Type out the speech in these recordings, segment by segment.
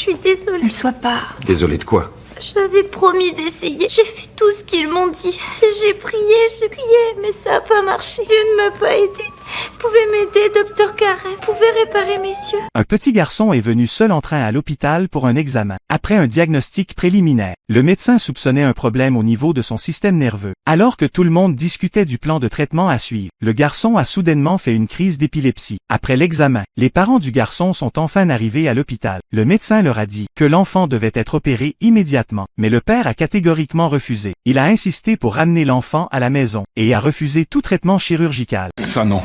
suis désolée. Ne sois pas... Désolé de quoi? J'avais promis d'essayer. J'ai fait tout ce qu'ils m'ont dit. J'ai prié, mais ça n'a pas marché. Dieu ne m'a pas aidé. Vous pouvez m'aider, docteur Carré? Vous pouvez réparer mes yeux? Un petit garçon est venu seul en train à l'hôpital pour un examen. Après un diagnostic préliminaire, le médecin soupçonnait un problème au niveau de son système nerveux. Alors que tout le monde discutait du plan de traitement à suivre, le garçon a soudainement fait une crise d'épilepsie. Après l'examen, les parents du garçon sont enfin arrivés à l'hôpital. Le médecin leur a dit que l'enfant devait être opéré immédiatement, mais le père a catégoriquement refusé. Il a insisté pour ramener l'enfant à la maison et a refusé tout traitement chirurgical. Ça non.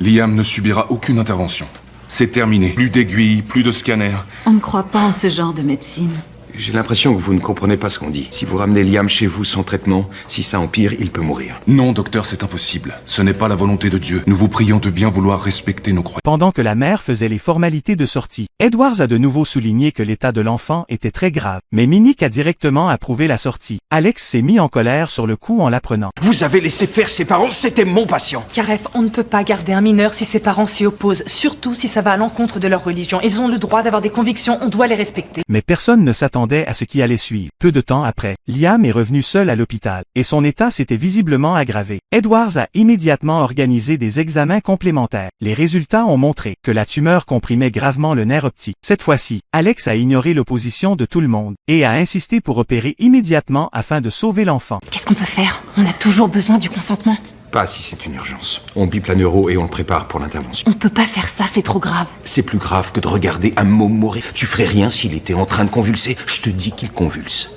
Liam ne subira aucune intervention. C'est terminé. Plus d'aiguilles, plus de scanner. On ne croit pas en ce genre de médecine. J'ai l'impression que vous ne comprenez pas ce qu'on dit. Si vous ramenez Liam chez vous sans traitement, si ça empire, il peut mourir. Non, docteur, c'est impossible. Ce n'est pas la volonté de Dieu. Nous vous prions de bien vouloir respecter nos croyances. Pendant que la mère faisait les formalités de sortie, Edwards a de nouveau souligné que l'état de l'enfant était très grave. Mais Minnick a directement approuvé la sortie. Alex s'est mis en colère sur le coup en l'apprenant. Vous avez laissé faire ses parents, c'était mon patient. Karef, on ne peut pas garder un mineur si ses parents s'y opposent, surtout si ça va à l'encontre de leur religion. Ils ont le droit d'avoir des convictions, on doit les respecter. Mais personne ne s'attendait à ce qui allait suivre. Peu de temps après, Liam est revenu seul à l'hôpital, et son état s'était visiblement aggravé. Edwards a immédiatement organisé des examens complémentaires. Les résultats ont montré que la tumeur comprimait gravement le nerf optique. Cette fois-ci, Alex a ignoré l'opposition de tout le monde, et a insisté pour opérer immédiatement afin de sauver l'enfant. Qu'est-ce qu'on peut faire? On a toujours besoin du consentement. Pas si c'est une urgence. On bipe la neuro et on le prépare pour l'intervention. On peut pas faire ça, c'est trop grave. C'est plus grave que de regarder un môme mourir. Tu ferais rien s'il était en train de convulser. Je te dis qu'il convulse.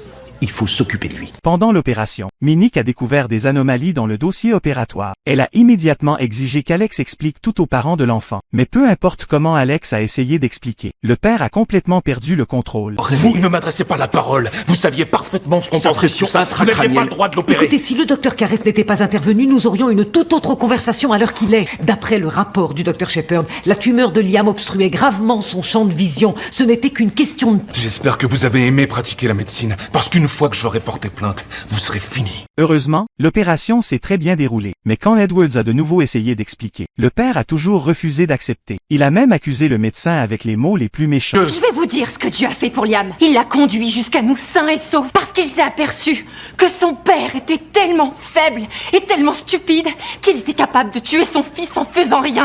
Il faut s'occuper de lui. Pendant l'opération, Minnick a découvert des anomalies dans le dossier opératoire. Elle a immédiatement exigé qu'Alex explique tout aux parents de l'enfant. Mais peu importe comment Alex a essayé d'expliquer, le père a complètement perdu le contrôle. Vous ne m'adressez pas la parole. Vous saviez parfaitement ce qu'on pensait sur ça. Vous n'aviez pas le droit de l'opérer. Écoutez, si le docteur Karef n'était pas intervenu, nous aurions une toute autre conversation à l'heure qu'il est. D'après le rapport du docteur Shepard, la tumeur de Liam obstruait gravement son champ de vision. Ce n'était qu'une question de... J'espère que vous avez aimé pratiquer la médecine, parce qu'une fois que j'aurai porté plainte, vous serez fini. Heureusement, l'opération s'est très bien déroulée. Mais quand Edwards a de nouveau essayé d'expliquer, le père a toujours refusé d'accepter. Il a même accusé le médecin avec les mots les plus méchants. Je vais vous dire ce que Dieu a fait pour Liam. Il l'a conduit jusqu'à nous sains et saufs parce qu'il s'est aperçu que son père était tellement faible et tellement stupide qu'il était capable de tuer son fils en faisant rien.